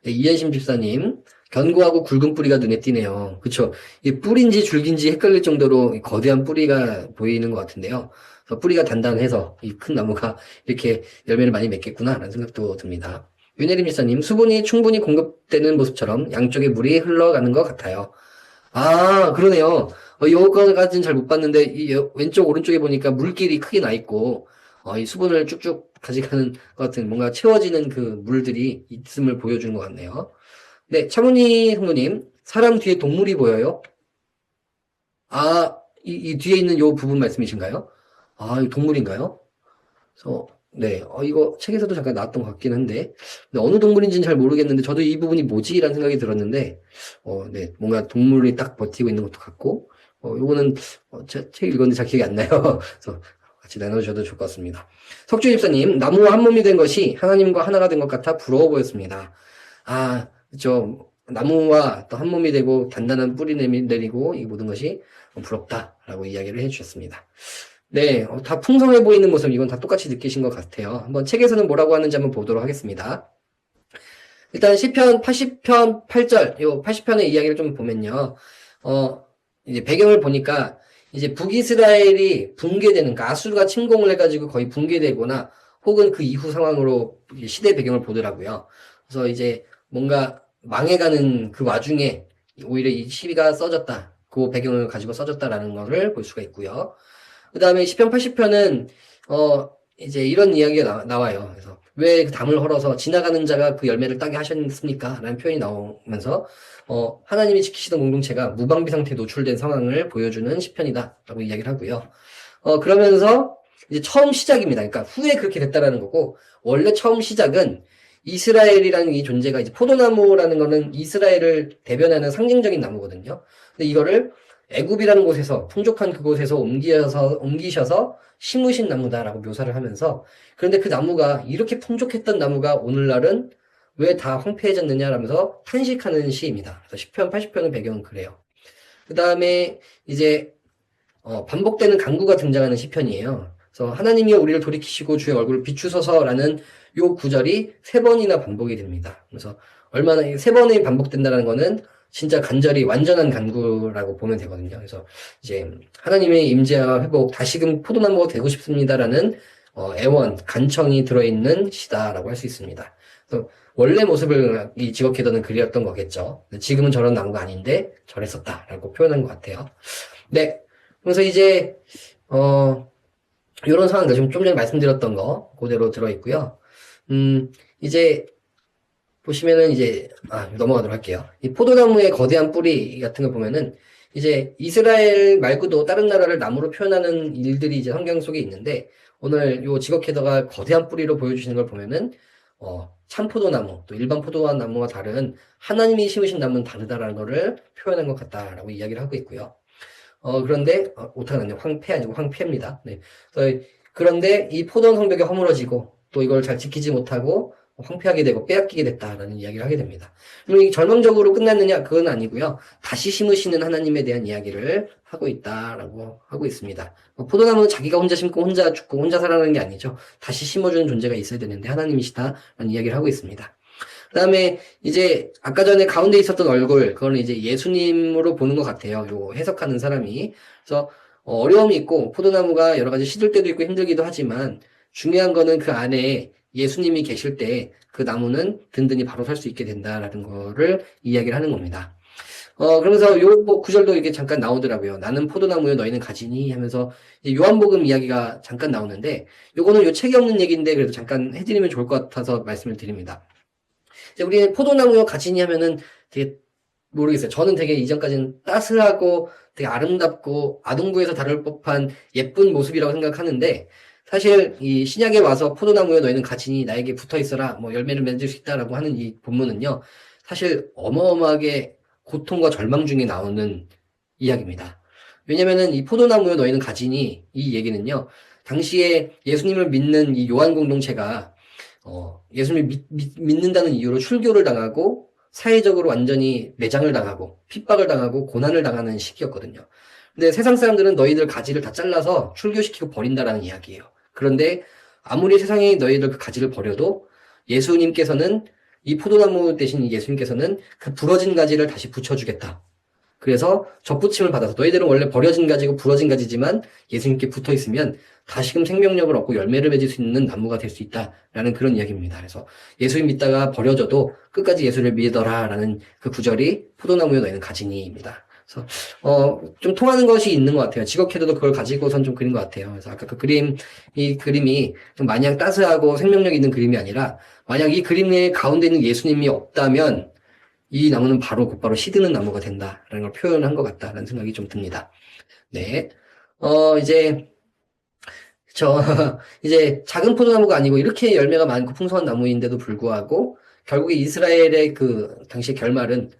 네, 이현심 집사님, 견고하고 굵은 뿌리가 눈에 띄네요. 그쵸? 이 뿌리인지 줄기인지 헷갈릴 정도로 거대한 뿌리가 보이는 것 같은데요. 그래서 뿌리가 단단해서 이 큰 나무가 이렇게 열매를 많이 맺겠구나라는 생각도 듭니다. 윤혜림 집사님, 수분이 충분히 공급되는 모습처럼 양쪽에 물이 흘러가는 것 같아요. 그러네요. 요거까지는 잘 못 봤는데, 왼쪽, 오른쪽에 보니까 물길이 크게 나 있고, 이 수분을 쭉쭉 가져가는 것 같은 뭔가 채워지는 그 물들이 있음을 보여주는 것 같네요. 네, 차문희 성도님, 사람 뒤에 동물이 보여요? 이 뒤에 있는 요 부분 말씀이신가요? 이 동물인가요? 그래서, 네, 이거 책에서도 잠깐 나왔던 것 같긴 한데, 근데 어느 동물인지는 잘 모르겠는데, 저도 이 부분이 뭐지? 라는 생각이 들었는데, 네, 뭔가 동물이 딱 버티고 있는 것도 같고, 요거는, 책 읽었는데 잘 기억이 안 나요. 그래서 같이 나눠주셔도 좋을 것 같습니다. 석주 집사님, 나무와 한 몸이 된 것이 하나님과 하나가 된 것 같아 부러워 보였습니다. 그죠. 나무와 또 한 몸이 되고 단단한 뿌리 내리고 이 모든 것이 부럽다라고 이야기를 해주셨습니다. 네, 다 풍성해 보이는 모습, 이건 다 똑같이 느끼신 것 같아요. 한번 책에서는 뭐라고 하는지 한번 보도록 하겠습니다. 일단 시편 80편 8절, 요 80편의 이야기를 좀 보면요. 이제 배경을 보니까 이제 북이스라엘이 붕괴되는, 그러니까 아수르가 침공을 해가지고 거의 붕괴되거나 혹은 그 이후 상황으로 시대 배경을 보더라고요. 그래서 이제 뭔가 망해가는 그 와중에 오히려 이 시비가 써졌다. 그 배경을 가지고 써졌다라는 것을 볼 수가 있고요. 그 다음에 시편 80편은, 이제 이런 이야기가 나와요. 그래서 왜 그 담을 헐어서 지나가는 자가 그 열매를 따게 하셨습니까? 라는 표현이 나오면서, 하나님이 지키시던 공동체가 무방비 상태에 노출된 상황을 보여주는 시편이다. 라고 이야기를 하고요. 그러면서 이제 처음 시작입니다. 그러니까 후에 그렇게 됐다라는 거고, 원래 처음 시작은 이스라엘이라는 이 존재가 이제 포도나무라는 거는 이스라엘을 대변하는 상징적인 나무거든요. 근데 이거를 애굽이라는 곳에서 풍족한 그곳에서 옮기셔서 심으신 나무다라고 묘사를 하면서 그런데 그 나무가 이렇게 풍족했던 나무가 오늘날은 왜 다 황폐해졌느냐라면서 탄식하는 시입니다. 그래서 시편 80편의 배경은 그래요. 그 다음에 이제 반복되는 간구가 등장하는 시편이에요. 그래서 하나님이 우리를 돌이키시고 주의 얼굴을 비추소서라는 요 구절이 3번이나 반복이 됩니다. 그래서 얼마나 3번이 반복된다는 거는 진짜 간절히 완전한 간구라고 보면 되거든요. 그래서 이제 하나님의 임재와 회복, 다시금 포도나무가 되고 싶습니다라는 애원, 간청이 들어있는 시다라고 할 수 있습니다. 그래서 원래 모습을 이 지곡해도는 그리웠던 거겠죠. 지금은 저런 나무가 아닌데 저랬었다라고 표현한 것 같아요. 네. 그래서 이제 이런 상황들 지금 좀 전에 말씀드렸던 거 그대로 들어있고요. 이제 보시면은 이제 넘어가도록 할게요. 이 포도나무의 거대한 뿌리 같은 거 보면은 이제 이스라엘 말고도 다른 나라를 나무로 표현하는 일들이 이제 성경 속에 있는데 오늘 요 지곡 헤더가 거대한 뿌리로 보여주시는 걸 보면은 참포도나무, 또 일반 포도나무와 다른 하나님이 심으신 나무는 다르다라는 것을 표현한 것 같다라고 이야기를 하고 있고요. 그런데, 오타가 났네요. 황폐 아니고 황폐입니다. 네. 그런데 이 포도원 성벽이 허물어지고 또 이걸 잘 지키지 못하고 황폐하게 되고 빼앗기게 됐다라는 이야기를 하게 됩니다. 그럼 이 절망적으로 끝났느냐? 그건 아니고요. 다시 심으시는 하나님에 대한 이야기를 하고 있다라고 하고 있습니다. 포도나무는 자기가 혼자 심고 혼자 죽고 혼자 살아나는 게 아니죠. 다시 심어주는 존재가 있어야 되는데 하나님이시다라는 이야기를 하고 있습니다. 그 다음에 이제 아까 전에 가운데 있었던 얼굴, 그거는 이제 예수님으로 보는 것 같아요. 요 해석하는 사람이. 그래서 어려움이 있고 포도나무가 여러 가지 시들 때도 있고 힘들기도 하지만 중요한 거는 그 안에 예수님이 계실 때 그 나무는 든든히 바로 설 수 있게 된다라는 거를 이야기를 하는 겁니다. 그러면서 요 구절도 이게 잠깐 나오더라고요. 나는 포도나무요 너희는 가지니 하면서 요한복음 이야기가 잠깐 나오는데 요거는 요 책에 없는 얘기인데 그래도 잠깐 해드리면 좋을 것 같아서 말씀을 드립니다. 이제 우리는 포도나무요 가지니 하면은 되게 모르겠어요. 저는 되게 이전까지는 따스하고 되게 아름답고 아동부에서 다룰 법한 예쁜 모습이라고 생각하는데 사실 이 신약에 와서 포도나무에 너희는 가지니 나에게 붙어 있어라 뭐 열매를 맺을 수 있다라고 하는 이 본문은요. 사실 어마어마하게 고통과 절망 중에 나오는 이야기입니다. 왜냐면은 이 포도나무에 너희는 가지니 이 얘기는요. 당시에 예수님을 믿는 이 요한 공동체가 예수님을 믿는다는 이유로 출교를 당하고 사회적으로 완전히 매장을 당하고 핍박을 당하고 고난을 당하는 시기였거든요. 근데 세상 사람들은 너희들 가지를 다 잘라서 출교시키고 버린다라는 이야기예요. 그런데 아무리 세상이 너희들 그 가지를 버려도 예수님께서는 이 포도나무 대신 예수님께서는 그 부러진 가지를 다시 붙여주겠다. 그래서 접붙임을 받아서 너희들은 원래 버려진 가지고 부러진 가지지만 예수님께 붙어 있으면 다시금 생명력을 얻고 열매를 맺을 수 있는 나무가 될 수 있다라는 그런 이야기입니다. 그래서 예수님 믿다가 버려져도 끝까지 예수를 믿어라라는 그 구절이 포도나무에 너희는 가지니입니다. 그래서 좀 통하는 것이 있는 것 같아요. 직업캐도도 그걸 가지고선 좀 그린 것 같아요. 그래서 아까 그 이 그림이 좀 마냥 따스하고 생명력 있는 그림이 아니라 만약 이 그림의 가운데 있는 예수님이 없다면 이 나무는 바로 곧바로 시드는 나무가 된다라는 걸 표현한 것 같다라는 생각이 좀 듭니다. 네. 이제, 이제 작은 포도나무가 아니고 이렇게 열매가 많고 풍성한 나무인데도 불구하고 결국에 이스라엘의 그 당시의 결말은,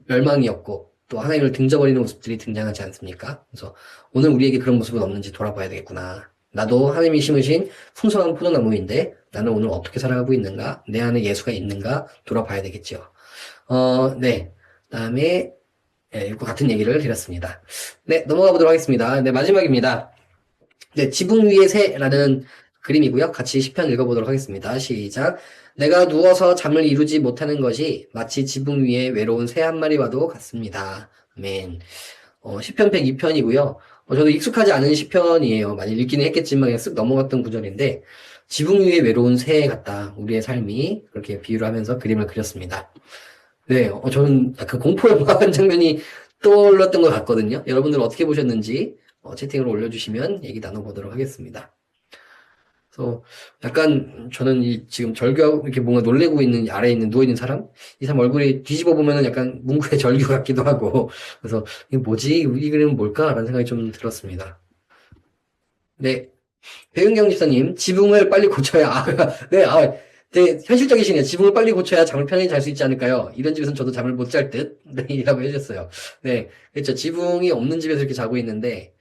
멸망이었고 또 하나님을 등져버리는 모습들이 등장하지 않습니까? 그래서 오늘 우리에게 그런 모습은 없는지 돌아봐야 되겠구나. 나도 하나님이 심으신 풍성한 포도나무인데 나는 오늘 어떻게 살아가고 있는가? 내 안에 예수가 있는가? 돌아봐야 되겠죠. 네. 다음에, 이거 같은 얘기를 드렸습니다. 네, 넘어가 보도록 하겠습니다. 네, 마지막입니다. 네, 지붕 위의 새라는 그림이고요. 같이 시편 읽어보도록 하겠습니다. 시작. 내가 누워서 잠을 이루지 못하는 것이 마치 지붕 위에 외로운 새 한 마리와도 같습니다. 아멘. 시편 102편이고요. 저도 익숙하지 않은 시편이에요. 많이 읽기는 했겠지만 그냥 쓱 넘어갔던 구절인데 지붕 위에 외로운 새 같다. 우리의 삶이 그렇게 비유를 하면서 그림을 그렸습니다. 네, 저는 약간 공포영화 한 장면이 떠올랐던 것 같거든요. 여러분들 어떻게 보셨는지 채팅으로 올려주시면 얘기 나눠보도록 하겠습니다. 그래서 약간 저는 지금 절규하고 이렇게 뭔가 놀래고 있는 아래에 있는 누워있는 사람? 이 사람 얼굴이 뒤집어 보면은 약간 문구의 절규 같기도 하고 그래서 이게 뭐지? 이 그림은 뭘까라는 생각이 좀 들었습니다. 네, 배윤경 집사님 지붕을 빨리 고쳐야 네, 되게 현실적이시네요. 지붕을 빨리 고쳐야 잠을 편하게 잘 수 있지 않을까요? 이런 집에서는 저도 잠을 못 잘 듯. 네, 이라고 해주셨어요. 네, 그렇죠. 지붕이 없는 집에서 이렇게 자고 있는데,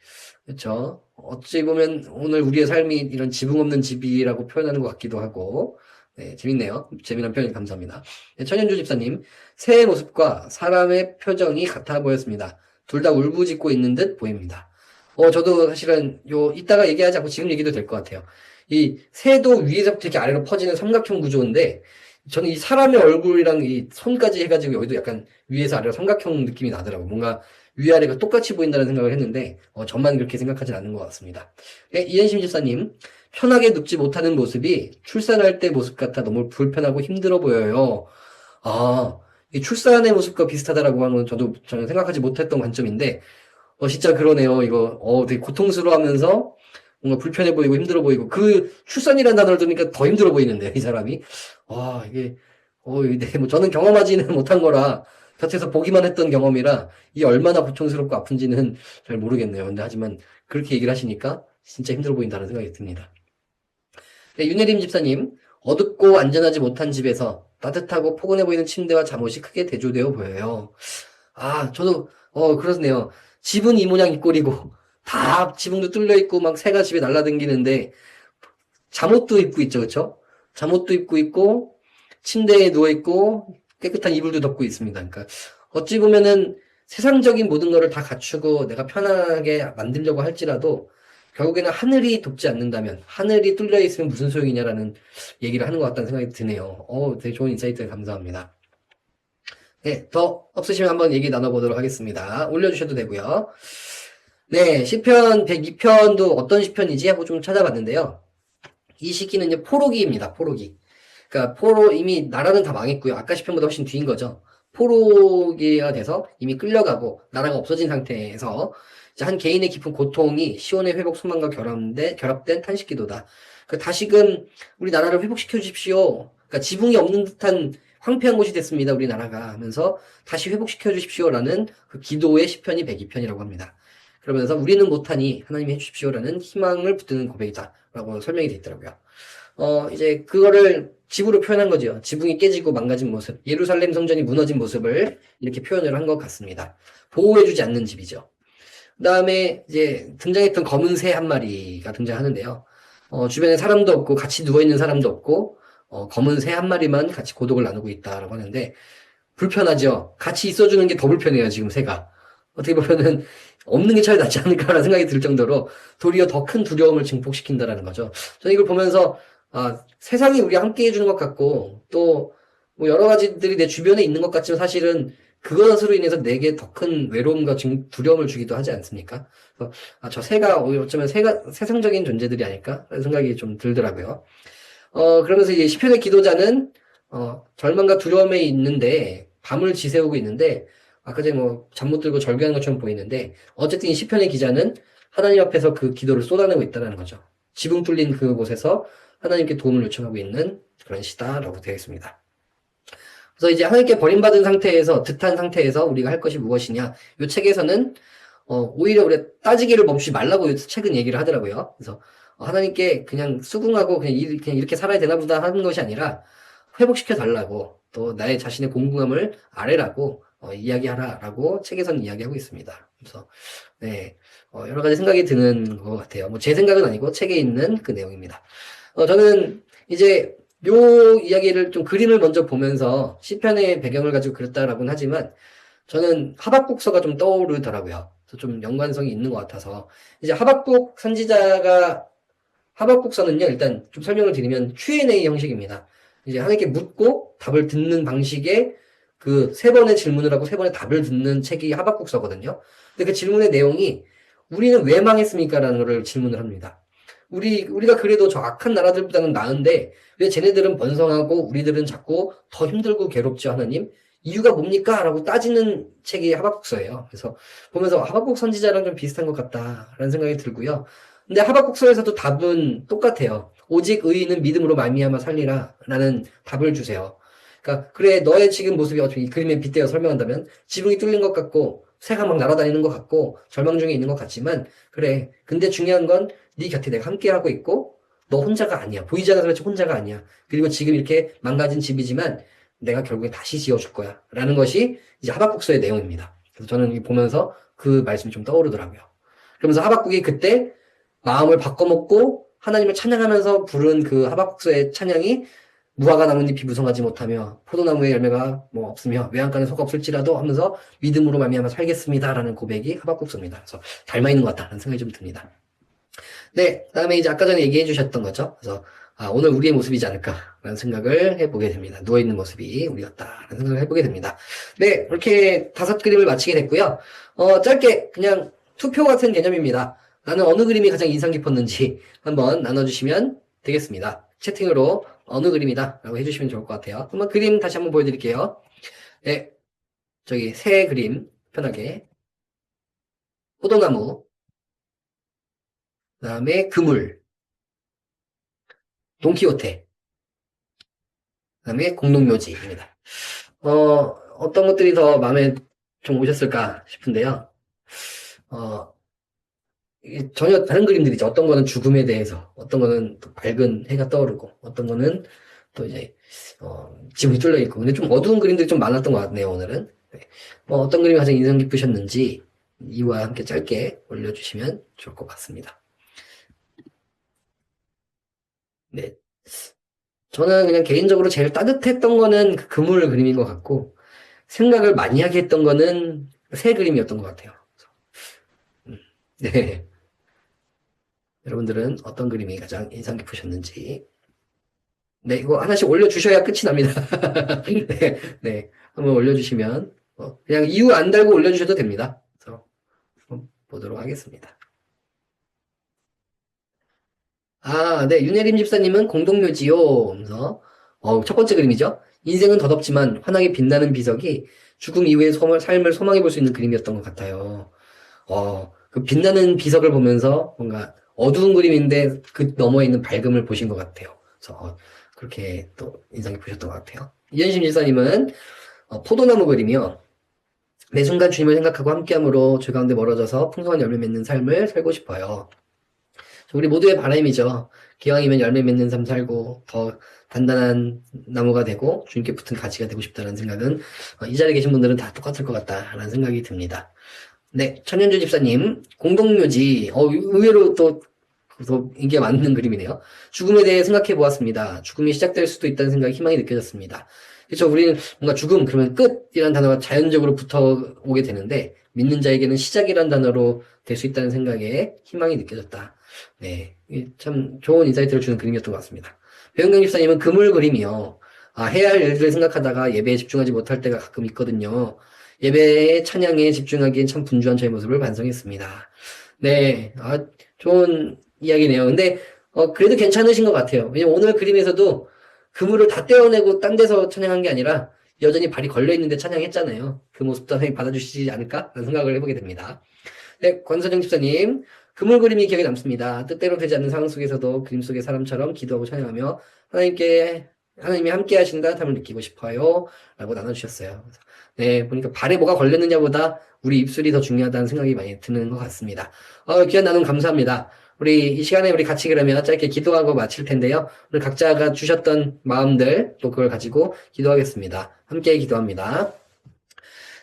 그렇죠. 어찌 보면 오늘 우리의 삶이 이런 지붕 없는 집이라고 표현하는 것 같기도 하고, 네, 재밌네요. 재미난 표현 감사합니다. 네, 천연주 집사님, 새의 모습과 사람의 표정이 같아 보였습니다. 둘 다 울부짖고 있는 듯 보입니다. 저도 사실은 이따가 얘기하지 않고 지금 얘기도 될 것 같아요. 이 새도 위에서부터 이렇게 아래로 퍼지는 삼각형 구조인데 저는 이 사람의 얼굴이랑 이 손까지 해가지고 여기도 약간 위에서 아래로 삼각형 느낌이 나더라고요. 뭔가 위아래가 똑같이 보인다는 생각을 했는데 저만 그렇게 생각하진 않는 것 같습니다. 네, 이현심 집사님 편하게 눕지 못하는 모습이 출산할 때 모습 같아 너무 불편하고 힘들어 보여요. 이 출산의 모습과 비슷하다라고 하는 건 저는 생각하지 못했던 관점인데 진짜 그러네요. 이거 되게 고통스러워하면서 뭔가 불편해 보이고 힘들어 보이고 그 출산이라는 단어를 들으니까 더 힘들어 보이는데요, 이 사람이. 이게 네, 뭐 저는 경험하지는 못한 거라 곁에서 보기만 했던 경험이라 이게 얼마나 고통스럽고 아픈지는 잘 모르겠네요. 근데 하지만 그렇게 얘기를 하시니까 진짜 힘들어 보인다는 생각이 듭니다. 네, 윤혜림 집사님 어둡고 안전하지 못한 집에서 따뜻하고 포근해 보이는 침대와 잠옷이 크게 대조되어 보여요. 아, 저도, 그렇네요. 집은 이 모양 이 꼴이고, 다 지붕도 뚫려 있고, 막 새가 집에 날라다니는데, 잠옷도 입고 있죠, 그쵸? 잠옷도 입고 있고, 침대에 누워있고, 깨끗한 이불도 덮고 있습니다. 그러니까, 어찌 보면은 세상적인 모든 거를 다 갖추고 내가 편하게 만들려고 할지라도, 결국에는 하늘이 돕지 않는다면, 하늘이 뚫려 있으면 무슨 소용이냐라는 얘기를 하는 것 같다는 생각이 드네요. 되게 좋은 인사이트 감사합니다. 네, 더 없으시면 한번 얘기 나눠보도록 하겠습니다. 올려주셔도 되고요. 네, 시편 102편도 어떤 시편이지 하고 좀 찾아봤는데요. 이 시기는 이제 포로기입니다. 포로기. 그러니까 이미 나라는 다 망했고요. 아까 시편보다 훨씬 뒤인 거죠. 포로기가 돼서 이미 끌려가고 나라가 없어진 상태에서 이제 한 개인의 깊은 고통이 시온의 회복 소망과 결합된 탄식기도다. 다시금 우리 나라를 회복시켜 주십시오. 그러니까 지붕이 없는 듯한 황폐한 곳이 됐습니다. 우리나라가 하면서 다시 회복시켜 주십시오라는 그 기도의 시편이 102편이라고 합니다. 그러면서 우리는 못하니 하나님이 해주십시오라는 희망을 붙드는 고백이다라고 설명이 되어 있더라고요. 이제 그거를 집으로 표현한 거죠. 지붕이 깨지고 망가진 모습, 예루살렘 성전이 무너진 모습을 이렇게 표현을 한 것 같습니다. 보호해주지 않는 집이죠. 그 다음에 이제 등장했던 검은 새 한 마리가 등장하는데요. 주변에 사람도 없고 같이 누워있는 사람도 없고 검은 새 한 마리만 같이 고독을 나누고 있다라고 하는데 불편하죠. 같이 있어주는 게 더 불편해요, 지금 새가. 어떻게 보면은 없는 게 차라리 낫지 않을까라는 생각이 들 정도로 도리어 더 큰 두려움을 증폭시킨다라는 거죠. 저는 이걸 보면서 세상이 우리와 함께 해주는 것 같고 또 뭐 여러 가지들이 내 주변에 있는 것 같지만 사실은 그것으로 인해서 내게 더 큰 외로움과 두려움을 주기도 하지 않습니까? 그래서 저 새가 어쩌면 새가 세상적인 존재들이 아닐까? 라는 생각이 좀 들더라고요. 그러면서 이제 시편의 기도자는 절망과 두려움에 있는데 밤을 지새우고 있는데 아까 전에 뭐 잠 못 들고 절규하는 것처럼 보이는데 어쨌든 이 시편의 기자는 하나님 앞에서 그 기도를 쏟아내고 있다는 거죠. 지붕 뚫린 그곳에서 하나님께 도움을 요청하고 있는 그런 시다라고 되어 있습니다. 그래서 이제 하나님께 버림받은 상태에서 듯한 상태에서 우리가 할 것이 무엇이냐? 이 책에서는 오히려 우리 따지기를 멈추지 말라고 책은 얘기를 하더라고요. 그래서 하나님께 그냥 수긍하고 그냥 이렇게 살아야 되나 보다 하는 것이 아니라 회복시켜 달라고 또 나의 자신의 공부함을 아뢰라고 이야기하라라고 책에서는 이야기하고 있습니다. 그래서 네 여러 가지 생각이 드는 것 같아요. 뭐 제 생각은 아니고 책에 있는 그 내용입니다. 저는 이제 요 이야기를 좀 그림을 먼저 보면서 시편의 배경을 가지고 그렸다라고는 하지만 저는 하박국서가 좀 떠오르더라고요. 그래서 좀 연관성이 있는 것 같아서 이제 하박국서는요 일단 좀 설명을 드리면 Q&A 형식입니다. 이제 하나님께 묻고 답을 듣는 방식의 그 세 번의 질문을 하고 세 번의 답을 듣는 책이 하박국서거든요. 근데 그 질문의 내용이 우리는 왜 망했습니까? 라는 거를 질문을 합니다. 우리가 그래도 저 악한 나라들보다는 나은데 왜 쟤네들은 번성하고 우리들은 자꾸 더 힘들고 괴롭죠, 하나님? 이유가 뭡니까? 라고 따지는 책이 하박국서예요. 그래서 보면서 하박국 선지자랑 좀 비슷한 것 같다라는 생각이 들고요. 근데 하박국서에서도 답은 똑같아요. 오직 의인은 믿음으로 말미암아 살리라 라는 답을 주세요. 그러니까 그래 너의 지금 모습이 어떻게 이 그림에 빗대어 설명한다면 지붕이 뚫린 것 같고 새가 막 날아다니는 것 같고 절망 중에 있는 것 같지만 그래 근데 중요한 건 네 곁에 내가 함께 하고 있고 너 혼자가 아니야. 보이지 않아서 그렇지 혼자가 아니야. 그리고 지금 이렇게 망가진 집이지만 내가 결국에 다시 지어줄 거야. 라는 것이 이제 하박국서의 내용입니다. 그래서 저는 보면서 그 말씀이 좀 떠오르더라고요. 그러면서 하박국이 그때 마음을 바꿔먹고 하나님을 찬양하면서 부른 그 하박국서의 찬양이 무화과 나뭇잎이 무성하지 못하며 포도나무의 열매가 뭐 없으며 외양간에 소가 없을지라도 하면서 믿음으로 말미암아 살겠습니다라는 고백이 하박국서입니다. 그래서 닮아 있는 것 같다는 생각이 좀 듭니다. 네, 그다음에 이제 아까 전에 얘기해 주셨던 거죠. 그래서 오늘 우리의 모습이지 않을까라는 생각을 해보게 됩니다. 누워있는 모습이 우리였다라는 생각을 해보게 됩니다. 네, 이렇게 5그림을 마치게 됐고요. 짧게 그냥 투표 같은 개념입니다. 나는 어느 그림이 가장 인상 깊었는지 한번 나눠주시면 되겠습니다. 채팅으로 어느 그림이다 라고 해주시면 좋을 것 같아요. 한번 그림 다시 한번 보여드릴게요. 네, 저기 새 그림 편하게 포도나무 그 다음에 그물 돈키호테 그 다음에 공동묘지입니다. 어떤 것들이 더 마음에 좀 오셨을까 싶은데요. 이게 전혀 다른 그림들이죠. 어떤 거는 죽음에 대해서, 어떤 거는 또 밝은 해가 떠오르고, 어떤 거는 또 이제, 지붕이 뚫려 있고. 근데 좀 어두운 그림들이 좀 많았던 것 같네요, 오늘은. 네. 어떤 그림이 가장 인상 깊으셨는지 이와 함께 짧게 올려주시면 좋을 것 같습니다. 네. 저는 그냥 개인적으로 제일 따뜻했던 거는 그 그물 그림인 것 같고, 생각을 많이 하게 했던 거는 새 그림이었던 것 같아요. 음, 네. 여러분들은 어떤 그림이 가장 인상 깊으셨는지. 네, 이거 하나씩 올려주셔야 끝이 납니다. 네, 네. 한번 올려주시면, 그냥 이유 안 달고 올려주셔도 됩니다. 그래서 한번 보도록 하겠습니다. 아, 네. 윤혜림 집사님은 공동묘지요. 그래서, 첫 번째 그림이죠. 인생은 덧없지만 환하게 빛나는 비석이 죽음 이후의 삶을 소망해 볼 수 있는 그림이었던 것 같아요. 그 빛나는 비석을 보면서 뭔가 어두운 그림인데 그 너머에 있는 밝음을 보신 것 같아요. 그래서 그렇게 또 인상 깊으셨던 것 같아요. 이현심 집사님은 포도나무 그림이요. 매 순간 주님을 생각하고 함께함으로 주 가운데 멀어져서 풍성한 열매 맺는 삶을 살고 싶어요. 우리 모두의 바람이죠. 기왕이면 열매 맺는 삶 살고 더 단단한 나무가 되고 주님께 붙은 가지가 되고 싶다는 생각은 이 자리에 계신 분들은 다 똑같을 것 같다라는 생각이 듭니다. 네, 천연주 집사님, 공동묘지, 의외로 또 인기가 많은 그림이네요. 죽음에 대해 생각해 보았습니다. 죽음이 시작될 수도 있다는 생각이 희망이 느껴졌습니다. 그렇죠. 우리는 뭔가 죽음, 그러면 끝이라는 단어가 자연적으로 붙어 오게 되는데, 믿는 자에게는 시작이라는 단어로 될 수 있다는 생각에 희망이 느껴졌다. 네, 이게 참 좋은 인사이트를 주는 그림이었던 것 같습니다. 배은경 집사님은 그물 그림이요. 해야 할 일들을 생각하다가 예배에 집중하지 못할 때가 가끔 있거든요. 예배의 찬양에 집중하기엔 참 분주한 저의 모습을 반성했습니다. 네, 좋은 이야기네요. 근데, 그래도 괜찮으신 것 같아요. 왜냐면 오늘 그림에서도 그물을 다 떼어내고 딴 데서 찬양한 게 아니라 여전히 발이 걸려있는데 찬양했잖아요. 그 모습도 하나님 받아주시지 않을까? 라는 생각을 해보게 됩니다. 네, 권서정 집사님. 그물 그림이 기억에 남습니다. 뜻대로 되지 않는 상황 속에서도 그림 속의 사람처럼 기도하고 찬양하며 하나님이 함께 하신 듯함을 느끼고 싶어요. 라고 나눠주셨어요. 네, 보니까 발에 뭐가 걸렸느냐보다 우리 입술이 더 중요하다는 생각이 많이 드는 것 같습니다. 귀한 나눔 감사합니다. 우리 이 시간에 우리 같이 그러면 짧게 기도하고 마칠 텐데요. 오늘 각자가 주셨던 마음들 또 그걸 가지고 기도하겠습니다. 함께 기도합니다.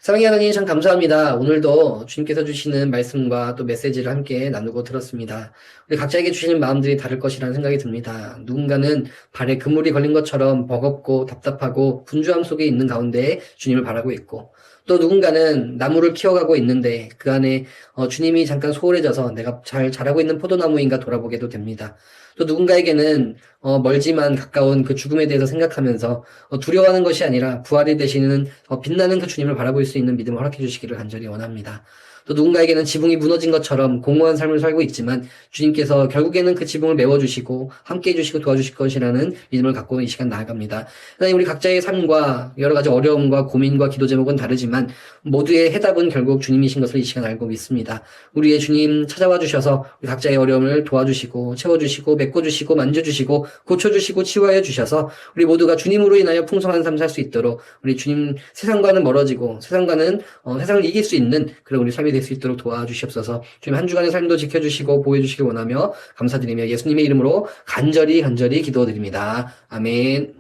사랑의 하나님 참 감사합니다. 오늘도 주님께서 주시는 말씀과 또 메시지를 함께 나누고 들었습니다. 우리 각자에게 주시는 마음들이 다를 것이라는 생각이 듭니다. 누군가는 발에 그물이 걸린 것처럼 버겁고 답답하고 분주함 속에 있는 가운데 주님을 바라고 있고 또 누군가는 나무를 키워가고 있는데 그 안에 주님이 잠깐 소홀해져서 내가 잘 자라고 있는 포도나무인가 돌아보게도 됩니다. 또 누군가에게는 멀지만 가까운 그 죽음에 대해서 생각하면서 두려워하는 것이 아니라 부활이 되시는 빛나는 그 주님을 바라볼 수 있는 믿음을 허락해 주시기를 간절히 원합니다. 또 누군가에게는 지붕이 무너진 것처럼 공허한 삶을 살고 있지만 주님께서 결국에는 그 지붕을 메워주시고 함께 해주시고 도와주실 것이라는 믿음을 갖고 이 시간 나아갑니다. 하나님 우리 각자의 삶과 여러 가지 어려움과 고민과 기도 제목은 다르지만 모두의 해답은 결국 주님이신 것을 이 시간 알고 믿습니다. 우리의 주님 찾아와 주셔서 우리 각자의 어려움을 도와주시고 채워주시고 메꿔주시고 만져주시고 고쳐주시고 치유하여 주셔서 우리 모두가 주님으로 인하여 풍성한 삶 살 수 있도록 우리 주님 세상과는 멀어지고 세상과는 세상을 이길 수 있는 그런 우리 삶이 될 수 있도록 도와주시옵소서. 주님 한 주간의 삶도 지켜주시고 보호해주시기 원하며 감사드리며 예수님의 이름으로 간절히 기도드립니다. 아멘.